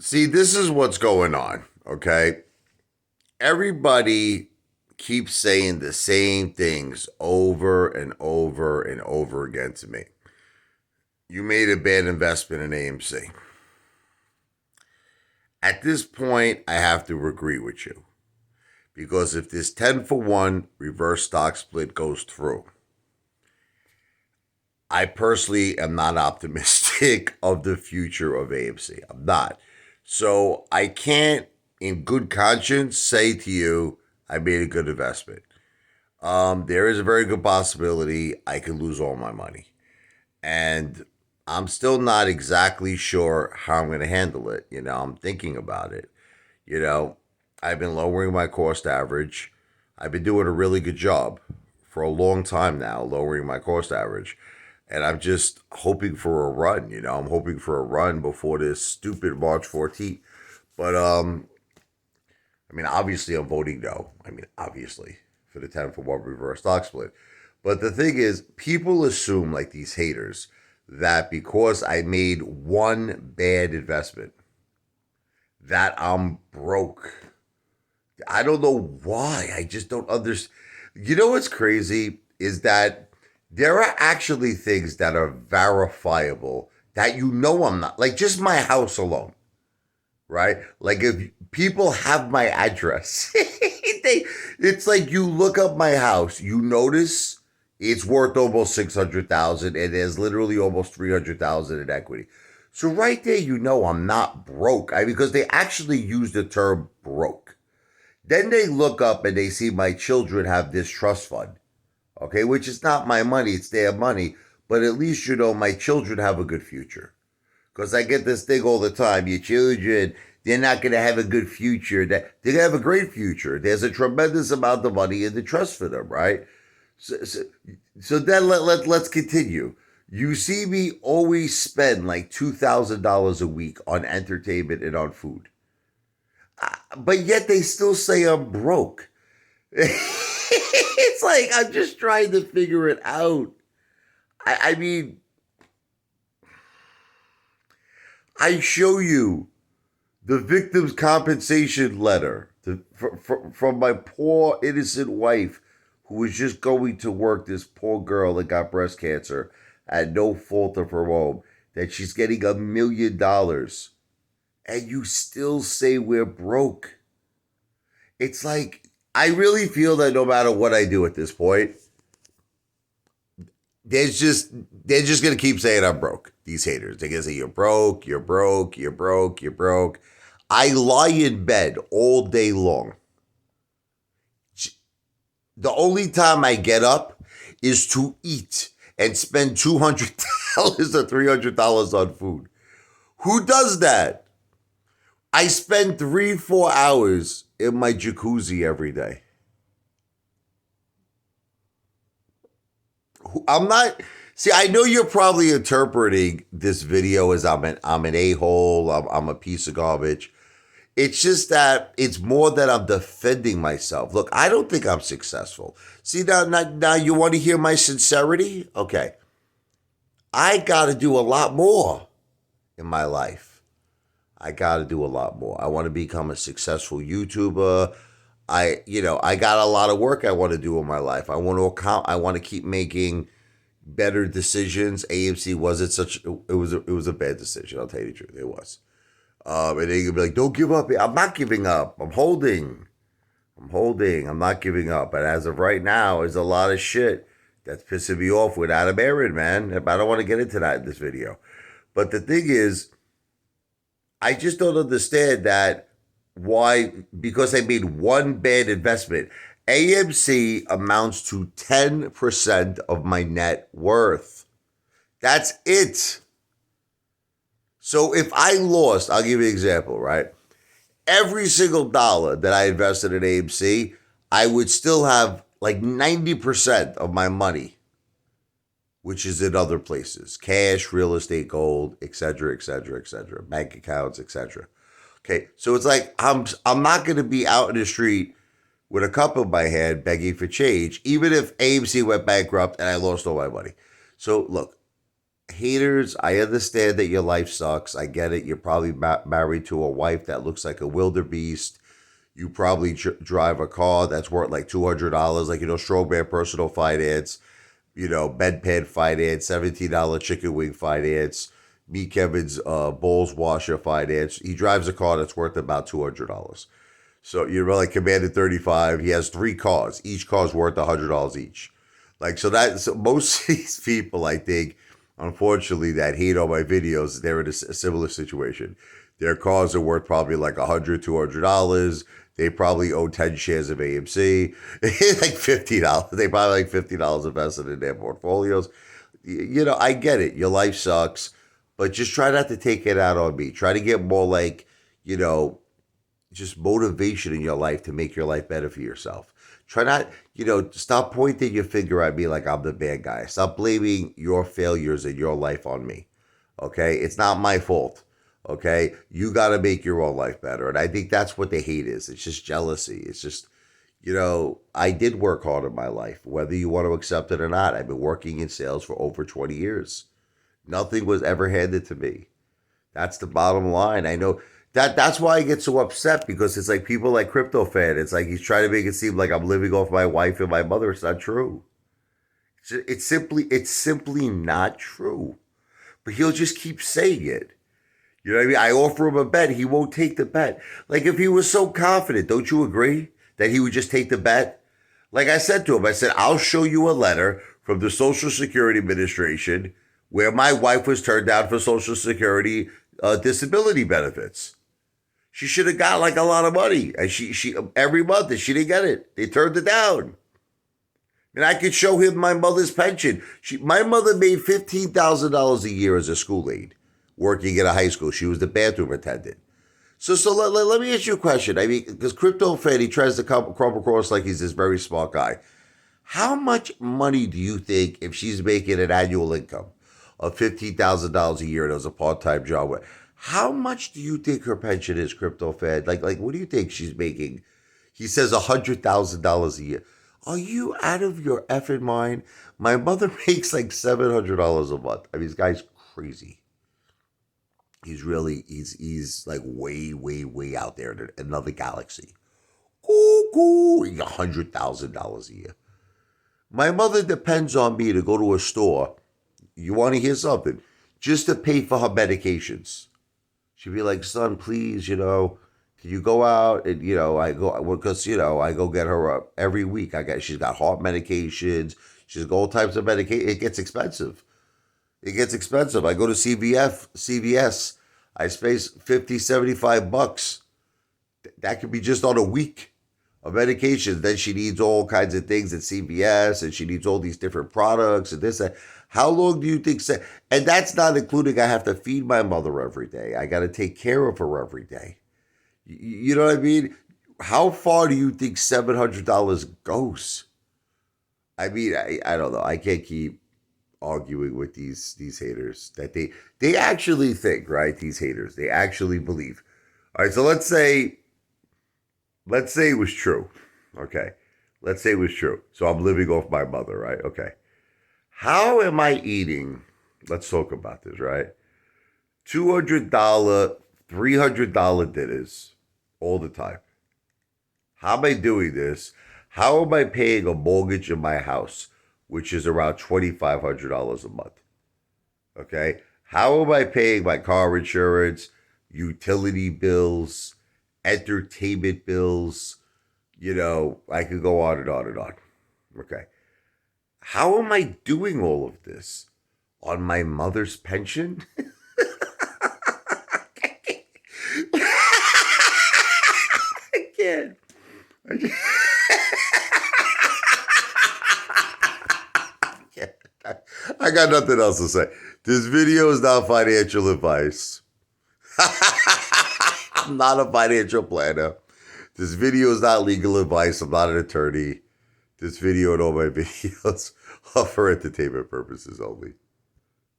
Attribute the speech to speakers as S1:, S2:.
S1: See, this is what's going on, okay? Everybody keeps saying the same things over and over and over again to me. You made a bad investment in AMC. At this point, I have to agree with you because if this 10 for 1 reverse stock split goes through, I personally am not optimistic of the future of AMC. I'm not. So I can't, in good conscience, say to you, I made a good investment. There is a very good possibility I could lose all my money. And I'm still not exactly sure how I'm going to handle it. I'm thinking about it. You know, I've been lowering my cost average. I've been doing a really good job for a long time now, lowering my cost average. And I'm just hoping for a run. I'm hoping for a run before this stupid March 14th. But obviously I'm voting no. Obviously for the 10 for 1 reverse stock split. But the thing is, people assume, like these haters, that because I made one bad investment, that I'm broke. I don't know why. I just don't understand. You know what's crazy is that there are actually things that are verifiable that I'm not. Like just my house alone, right? Like if people have my address, it's like you look up my house, you notice it's worth almost 600,000, and there's literally almost 300,000 in equity. So right there, I'm not broke. Because they actually use the term broke. Then they look up and they see my children have this trust fund, okay, which is not my money, it's their money, but at least my children have a good future. Because I get this thing all the time, your children, they're not going to have a good future. They're going to have a great future. There's a tremendous amount of money in the trust for them, right? So then let's continue. You see me always spend like $2,000 a week on entertainment and on food. But yet they still say I'm broke. It's like I'm just trying to figure it out. I mean, I show you the victim's compensation letter from my poor innocent wife who was just going to work, this poor girl that got breast cancer at no fault of her own, that she's getting $1 million. And you still say we're broke. It's like, I really feel that no matter what I do at this point, they're just gonna keep saying I'm broke. These haters, they're gonna say you're broke, you're broke, you're broke, you're broke. I lie in bed all day long. The only time I get up is to eat and spend $200 or $300 on food. Who does that? I spend 3-4 hours in my jacuzzi every day. I'm not. See, I know you're probably interpreting this video as I'm an a-hole, I'm a piece of garbage. It's just that it's more that I'm defending myself. Look, I don't think I'm successful. See, now you want to hear my sincerity? Okay. I got to do a lot more in my life. I got to do a lot more. I want to become a successful YouTuber. I got a lot of work I want to do in my life. I want to keep making better decisions. AMC wasn't it was a bad decision. I'll tell you the truth. It was. And they could be like, don't give up. I'm not giving up. I'm holding. I'm not giving up. But as of right now, there's a lot of shit that's pissing me off with Adam Aaron, man. I don't want to get into that in this video. But the thing is, I just don't understand that why, because I made one bad investment. AMC amounts to 10% of my net worth. That's it. So if I lost, I'll give you an example, right? Every single dollar that I invested in AMC, I would still have like 90% of my money, which is in other places: cash, real estate, gold, etc., etc., etc., bank accounts, etc. Okay, so it's like I'm not going to be out in the street with a cup in my hand begging for change, even if AMC went bankrupt and I lost all my money. So look, haters, I understand that your life sucks. I get it. You're probably married to a wife that looks like a wildebeest. You probably drive a car that's worth like $200, like, Strongman Personal Finance, bedpan finance, $17 chicken wing finance, me Kevin's bowls washer finance. He drives a car that's worth about $200. So like Commander 35, he has 3 cars. Each car's worth $100 each. Like, so most of these people, I think, unfortunately, that hate on my videos, they're in a similar situation. Their cars are worth probably like $100, $200. They probably own 10 shares of AMC. Like $50. They probably like $50 invested in their portfolios. I get it. Your life sucks. But just try not to take it out on me. Try to get more like, just motivation in your life to make your life better for yourself. Try not, stop pointing your finger at me like I'm the bad guy. Stop blaming your failures in your life on me. Okay? It's not my fault. Okay? You got to make your own life better. And I think that's what the hate is. It's just jealousy. It's just, I did work hard in my life, whether you want to accept it or not. I've been working in sales for over 20 years. Nothing was ever handed to me. That's the bottom line. I know that's why I get so upset, because it's like people like Crypto Fan. It's like he's trying to make it seem like I'm living off my wife and my mother. It's not true. It's simply not true. But he'll just keep saying it. You know what I mean? I offer him a bet. He won't take the bet. Like, if he was so confident, don't you agree that he would just take the bet? Like I said to him, I said, I'll show you a letter from the Social Security Administration where my wife was turned down for Social Security disability benefits. She should have got like a lot of money, and she every month, and she didn't get it. They turned it down. And I could show him my mother's pension. My mother made $15,000 a year as a school aide, working at a high school. She was the bathroom attendant. So let me ask you a question. I mean, because Crypto Fan, he tries to come across like he's this very smart guy. How much money do you think, if she's making an annual income of $15,000 a year and it was a part-time job, how much do you think her pension is, Crypto Fan? Like, what do you think she's making? He says $100,000 a year. Are you out of your effing mind? My mother makes like $700 a month. I mean, this guy's crazy. He's like way, way, way out there in another galaxy. Cuckoo, $100,000 a year. My mother depends on me to go to a store. You want to hear something? Just to pay for her medications. She'd be like, son, please, can you go out? And, I go, because, I go get her up every week. She's got heart medications. She's got all types of medication. It gets expensive. I go to CVS. I spend $50, $75. That could be just on a week of medications. Then she needs all kinds of things at CVS, and she needs all these different products and this, that. How long do you think? And that's not including I have to feed my mother every day. I got to take care of her every day. You know what I mean? How far do you think $700 goes? I mean, I don't know. I can't keep arguing with these haters that they actually think, right? These haters, they actually believe. All right, so let's say it was true. Okay. Let's say it was true. So I'm living off my mother, right? Okay. How am I eating? Let's talk about this, right? $200, $300 dinners all the time. How am I doing this? How am I paying a mortgage in my house, which is around $2,500 a month? Okay. How am I paying my car insurance, utility bills, entertainment bills? I could go on and on and on. Okay. How am I doing all of this on my mother's pension? I can't. I got nothing else to say. This video is not financial advice. I'm not a financial planner. This video is not legal advice. I'm not an attorney. This video and all my videos are for entertainment purposes only.